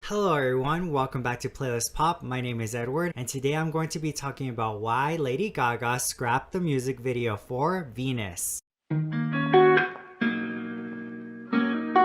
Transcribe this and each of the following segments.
Hello everyone, welcome back to Playlist Pop. My name is Edward and today I'm going to be talking about why Lady Gaga scrapped the music video for Venus.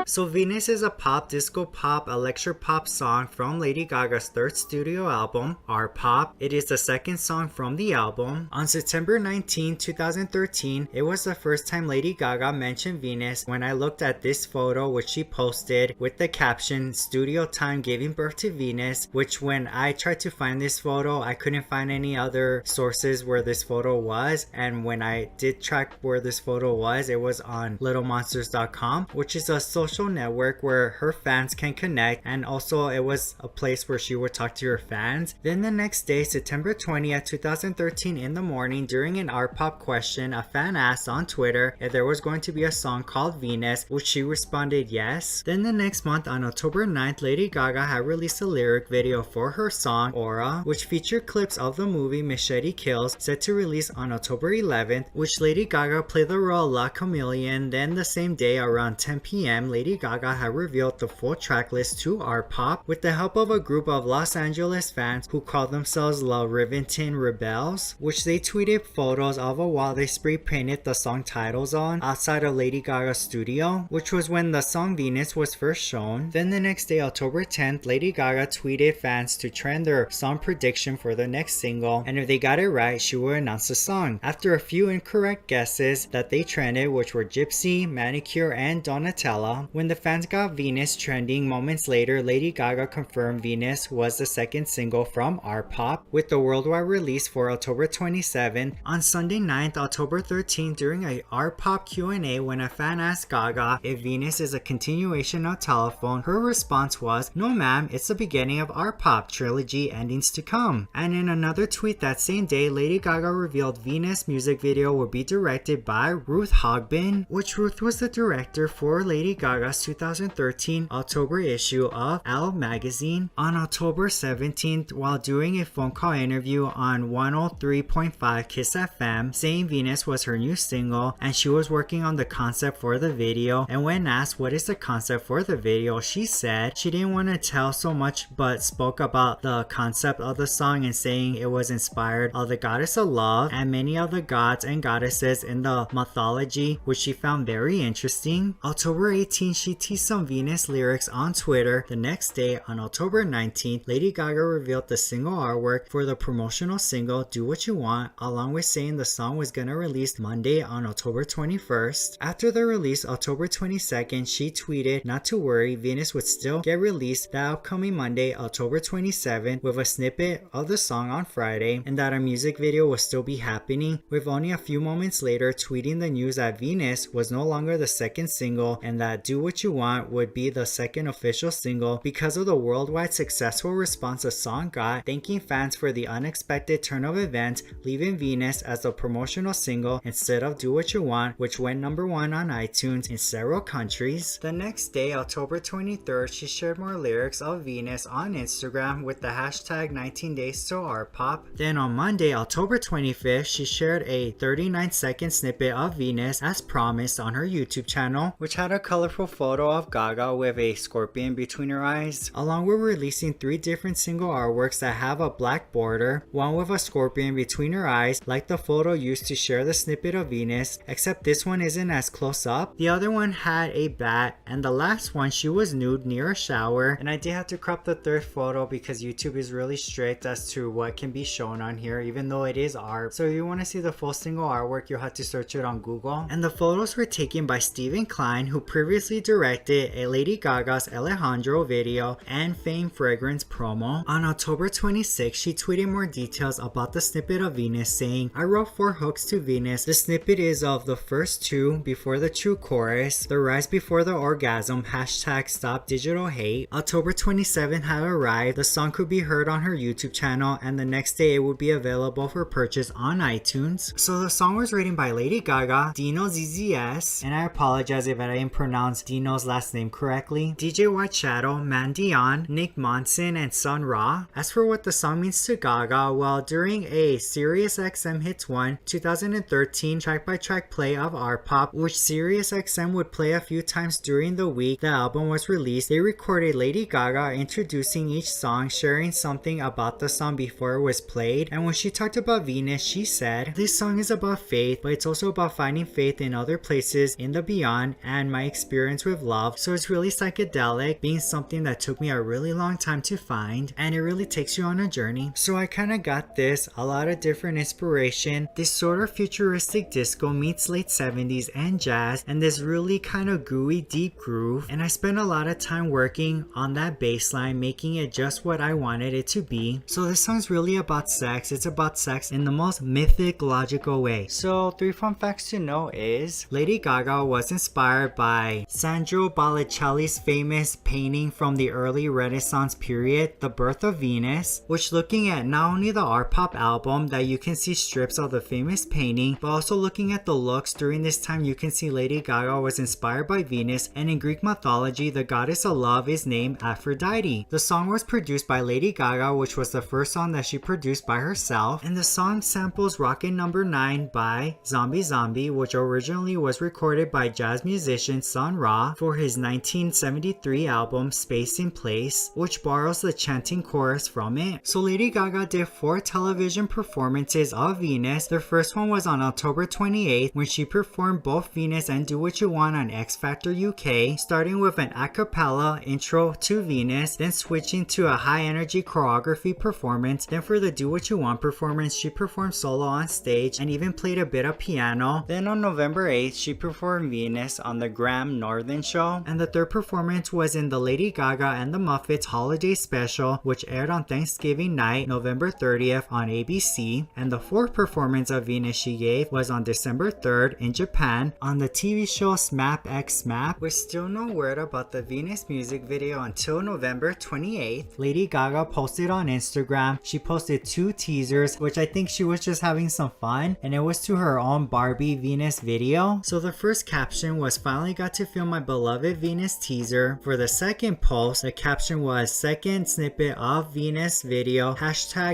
So Venus is a pop, disco pop, electro pop song from Lady Gaga's third studio album, ARTPOP. It is the second song from the album. On September 19, 2013, it was the first time Lady Gaga mentioned Venus when I looked at this photo which she posted with the caption, "Studio time giving birth to Venus," which when I tried to find this photo, I couldn't find any other sources where this photo was, and when I did track where this photo was, it was on littlemonsters.com, which is a social network where her fans can connect, and also it was a place where she would talk to her fans. Then the next day, September 20th, 2013 in the morning, during an ARTPOP question, a fan asked on Twitter if there was going to be a song called Venus, which she responded yes. Then the next month, on October 9th, Lady Gaga had released a lyric video for her song Aura, which featured clips of the movie Machete Kills, set to release on October 11th, which Lady Gaga played the role La Chameleon. Then the same day, around 10 p.m, Lady Gaga had revealed the full tracklist to ARTPOP with the help of a group of Los Angeles fans who called themselves La Riventon Rebels, which they tweeted photos of a wall they spray painted the song titles on outside of Lady Gaga's studio, which was when the song Venus was first shown. Then the next day, October 10th, Lady Gaga tweeted fans to trend their song prediction for the next single, and if they got it right, she would announce the song. After a few incorrect guesses that they trended, which were Gypsy, Manicure, and Donatella, when the fans got Venus trending moments later, Lady Gaga confirmed Venus was the second single from ARTPOP, with the worldwide release for October 27. On Sunday 9th, October 13th, during a ARTPOP Q&A, when a fan asked Gaga if Venus is a continuation of Telephone, her response was, "No ma'am, it's the beginning of ARTPOP trilogy endings to come." And in another tweet that same day, Lady Gaga revealed Venus music video would be directed by Ruth Hogbin, which Ruth was the director for Lady Gaga's 2013 October issue of Elle magazine. On October 17th, while doing a phone call interview on 103.5 Kiss FM, saying Venus was her new single and she was working on the concept for the video, and when asked what is the concept for the video, she said she didn't want to tell so much but spoke about the concept of the song and saying it was inspired of the goddess of love and many of the gods and goddesses in the mythology, which she found very interesting. October 18th, she teased some Venus lyrics on Twitter. The next day, on October 19th, Lady Gaga revealed the single artwork for the promotional single Do What You Want, along with saying the song was gonna release Monday on October 21st. After the release, October 22nd, she tweeted not to worry, Venus would still get released that upcoming Monday, October 27th, with a snippet of the song on Friday, and that a music video will still be happening, with only a few moments later tweeting the news that Venus was no longer the second single and that Do What You Want would be the second official single because of the worldwide successful response the song got, thanking fans for the unexpected turn of events, leaving Venus as the promotional single instead of Do What You Want, which went number 1 on iTunes in several countries. The next day, October 23rd, she shared more lyrics of Venus on Instagram with the hashtag 19 days to ARTPOP. Then on Monday, October 25th, she shared a 39-second snippet of Venus as promised on her YouTube channel, which had a colorful photo of Gaga with a scorpion between her eyes, along with releasing 3 different single artworks that have a black border, one with a scorpion between her eyes like the photo used to share the snippet of Venus, except this one isn't as close up. The other one had a bat, and the last one she was nude near a shower, and I did have to crop the third photo because YouTube is really strict as to what can be shown on here, even though it is art. So if you want to see the full single artwork, you'll have to search it on Google. And the photos were taken by Stephen Klein, who previously directed a Lady Gaga's Alejandro video and Fame Fragrance promo. On October 26th, she tweeted more details about the snippet of Venus, saying, "I wrote 4 hooks to Venus. The snippet is of the first 2 before the true chorus, the rise before the orgasm, hashtag stop digital hate." October 27th had arrived. The song could be heard on her YouTube channel, and the next day it would be available for purchase on iTunes. So the song was written by Lady Gaga, Dino ZZS, and I apologize if I didn't pronounce Dino's last name correctly, DJ White Shadow, Mandion, Nick Monson, and Sun Ra. As for what the song means to Gaga, well, during a SiriusXM Hits 1 2013 track-by-track play of ARTPOP, which SiriusXM would play a few times during the week the album was released, they recorded Lady Gaga introducing each song, sharing something about the song before it was played. And when she talked about Venus, she said, "This song is about faith, but it's also about finding faith in other places, in the beyond, and my experience with love. So it's really psychedelic, being something that took me a really long time to find, and it really takes you on a journey." So I kind of got this, a lot of different inspiration, this sort of futuristic disco meets late 70s and jazz, and this really kind of gooey deep groove. And I spent a lot of time working on that bass line, making it just what I wanted it to be. So this song's really about sex. It's about sex in the most mythic, logical way. So 3 fun facts to know is Lady Gaga was inspired by Sandro Botticelli's famous painting from the early Renaissance period, The Birth of Venus, which, looking at not only the ARTPOP album that you can see strips of the famous painting, but also looking at the looks during this time, you can see Lady Gaga was inspired by Venus, and in Greek mythology the goddess of love is named Aphrodite. The song was produced by Lady Gaga, which was the first song that she produced by herself, and the song samples Rockin' Number 9 by Zombie Zombie, which originally was recorded by jazz musician Sun Ra for his 1973 album Space in Place, which borrows the chanting chorus from it. So Lady Gaga did 4 television performances of Venus. The first one was on October 28th when she performed both Venus and Do What You Want on X Factor UK, starting with an a cappella intro to Venus, then switching to a high energy choreography performance. Then for the Do What You Want performance, she performed solo on stage and even played a bit of piano. Then on November 8th, she performed Venus on the Graham Northern Show, and the third performance was in the Lady Gaga and the Muppets Holiday Special, which aired on Thanksgiving night, November 30th on ABC. And the fourth performance of Venus she gave was on December 3rd in Japan on the TV show Smap X Smap. We're still no word about the Venus music video until November 28th. Lady Gaga posted on Instagram. She posted 2 teasers, which I think she was just having some fun, and it was to her own Barbie Venus video. So the first caption was, "Finally got to film my beloved Venus teaser." For the second post, the caption was, "Second snippet of Venus video,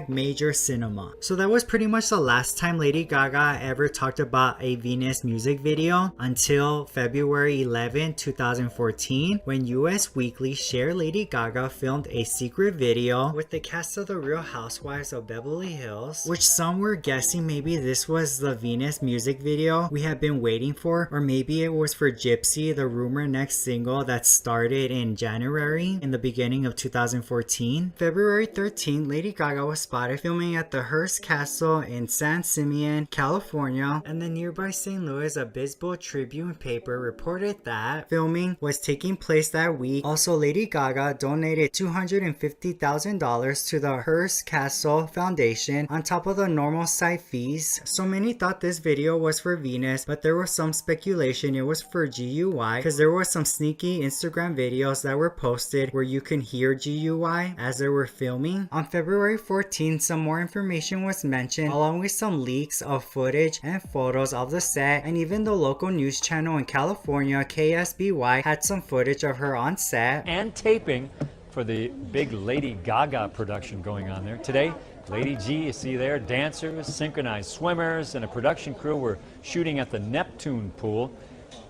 #major cinema." So that was pretty much the last time Lady Gaga ever talked about a Venus music video until February 11, 2014, when US Weekly shared Lady Gaga filmed a secret video with the cast of The Real Housewives of Beverly Hills, which some were guessing maybe this was the Venus music video we have been waiting for, or maybe it was for Gypsy, the rumor next single that started in January in the beginning of 2014. February 13, Lady Gaga was spotted filming at the Hearst Castle in San Simeon, California, and the nearby St. Louis Obispo Tribune paper reported that filming was taking place that week. Also, Lady Gaga donated $250,000 to the Hearst Castle Foundation on top of the normal site fees. So many thought this video was for Venus, but there was some speculation it was for GUI, because there were some sneaky Instagram videos that were posted where you can hear GUI as they were filming. On February 14, some more information was mentioned, along with some leaks of footage and photos of the set, and even the local news channel in California, KSBY, had some footage of her on set and taping for the big Lady Gaga production going on there. Today, Lady G, you see there, dancers, synchronized swimmers, and a production crew were shooting at the Neptune pool.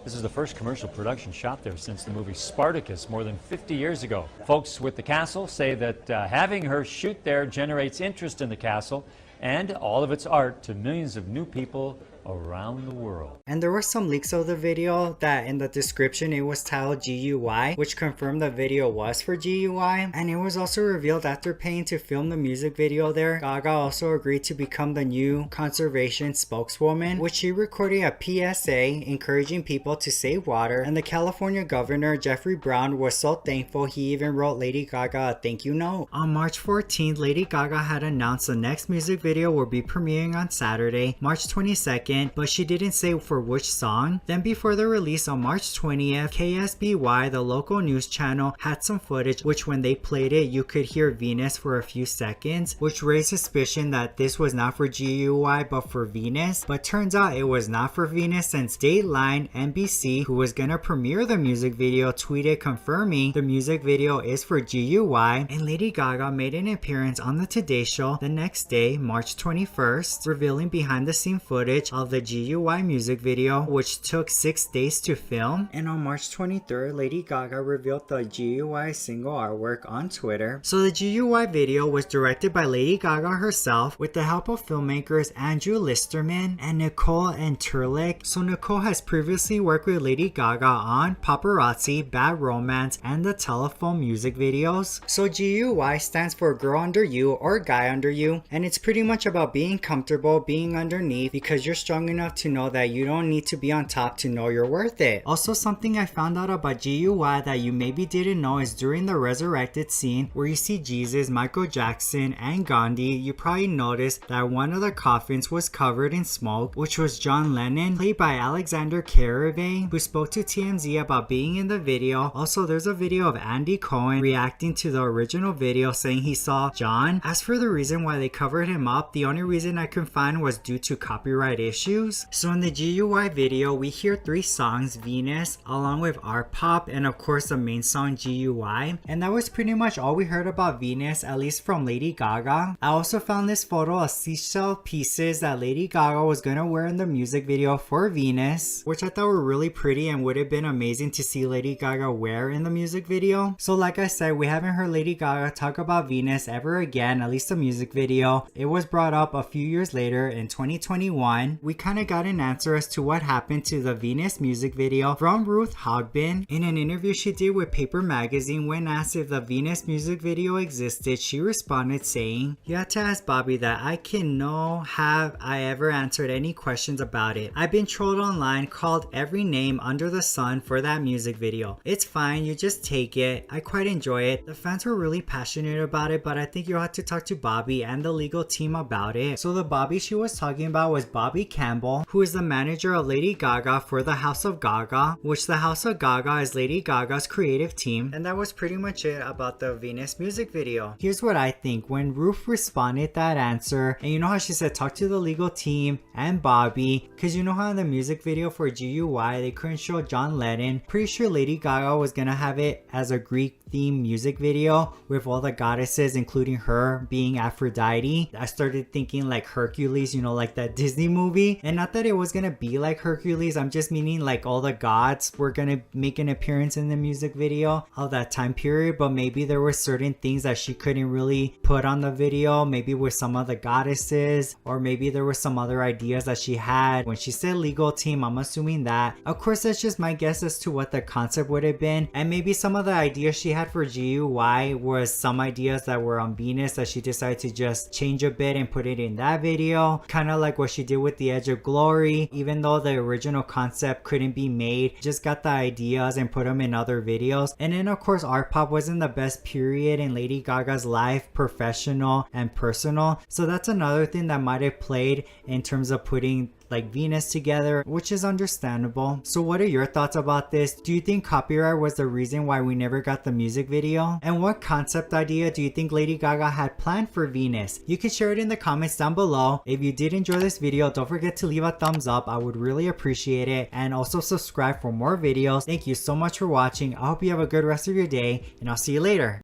This is the first commercial production shot there since the movie Spartacus more than 50 years ago. Folks with the castle say that having her shoot there generates interest in the castle and all of its art to millions of new people around the world. And there were some leaks of the video that in the description it was titled GUI, which confirmed the video was for GUI. And it was also revealed after paying to film the music video there, Gaga also agreed to become the new conservation spokeswoman, which she recorded a PSA encouraging people to save water. And the California governor Jeffrey Brown was so thankful he even wrote Lady Gaga a thank you note. On March 14th, Lady Gaga had announced the next music video will be premiering on Saturday, March 22nd, statement, but she didn't say for which song. Then before the release on March 20th, KSBY, the local news channel, had some footage which when they played it, you could hear Venus for a few seconds, which raised suspicion that this was not for GUY but for Venus. But turns out it was not for Venus, since Dateline NBC, who was gonna premiere the music video, tweeted confirming the music video is for GUY, and Lady Gaga made an appearance on the Today Show the next day, March 21st, revealing behind the scene footage of the GUY music video, which took 6 days to film. And on March 23rd, Lady Gaga revealed the GUY single artwork on Twitter. So the GUY video was directed by Lady Gaga herself with the help of filmmakers Andrew Listerman and Nicole Enterlich. So Nicole has previously worked with Lady Gaga on Paparazzi, Bad Romance, and the Telephone music videos. So GUY stands for Girl Under You or Guy Under You, and it's pretty much about being comfortable being underneath because you're strong enough to know that you don't need to be on top to know you're worth it. Also, something I found out about GUY that you maybe didn't know is during the resurrected scene where you see Jesus, Michael Jackson, and Gandhi, you probably noticed that one of the coffins was covered in smoke, which was John Lennon, played by Alexander Caravan, who spoke to TMZ about being in the video. Also, there's a video of Andy Cohen reacting to the original video saying he saw John. As for the reason why they covered him up, the only reason I could find was due to copyright issues. So in the GUY video, we hear 3 songs, Venus, along with ARTPOP, and of course the main song GUY. And that was pretty much all we heard about Venus, at least from Lady Gaga. I also found this photo of seashell pieces that Lady Gaga was gonna wear in the music video for Venus, which I thought were really pretty and would have been amazing to see Lady Gaga wear in the music video. So like I said, we haven't heard Lady Gaga talk about Venus ever again, at least the music video. It was brought up a few years later in 2021. We kind of got an answer as to what happened to the Venus music video from Ruth Hogbin. In an interview she did with Paper Magazine, when asked if the Venus music video existed, she responded saying, "You had to ask Bobby that. I can know have I ever answered any questions about it. I've been trolled online, called every name under the sun for that music video. It's fine, you just take it. I quite enjoy it. The fans were really passionate about it, but I think you'll have to talk to Bobby and the legal team about it." So the Bobby she was talking about was Bobby Campbell, who is the manager of Lady Gaga for the House of Gaga, which the House of Gaga is Lady Gaga's creative team. And that was pretty much it about the Venus music video. Here's what I think. When Ruth responded that answer, and you know how she said talk to the legal team and Bobby, because you know how in the music video for GUY they couldn't show John Lennon. Pretty sure Lady Gaga was gonna have it as a Greek themed music video with all the goddesses, including her being Aphrodite. I started thinking like Hercules, you know, like that Disney movie. And not that it was gonna be like Hercules, I'm just meaning like all the gods were gonna make an appearance in the music video of that time period, but maybe there were certain things that she couldn't really put on the video, maybe with some of the goddesses, or maybe there were some other ideas that she had. When she said legal team, I'm assuming that. Of course, that's just my guess as to what the concept would have been, and maybe some of the ideas she had for GUY was some ideas that were on Venus that she decided to just change a bit and put it in that video, kind of like what she did with The Edge of Glory. Even though the original concept couldn't be made, just got the ideas and put them in other videos. And then of course ARTPOP wasn't the best period in Lady Gaga's life, professional and personal, so that's another thing that might have played in terms of putting like Venus together, which is understandable. So what are your thoughts about this? Do you think copyright was the reason why we never got the music video? And what concept idea do you think Lady Gaga had planned for Venus? You can share it in the comments down below. If you did enjoy this video, don't forget to leave a thumbs up. I would really appreciate it. And also subscribe for more videos. Thank you so much for watching. I hope you have a good rest of your day, and I'll see you later.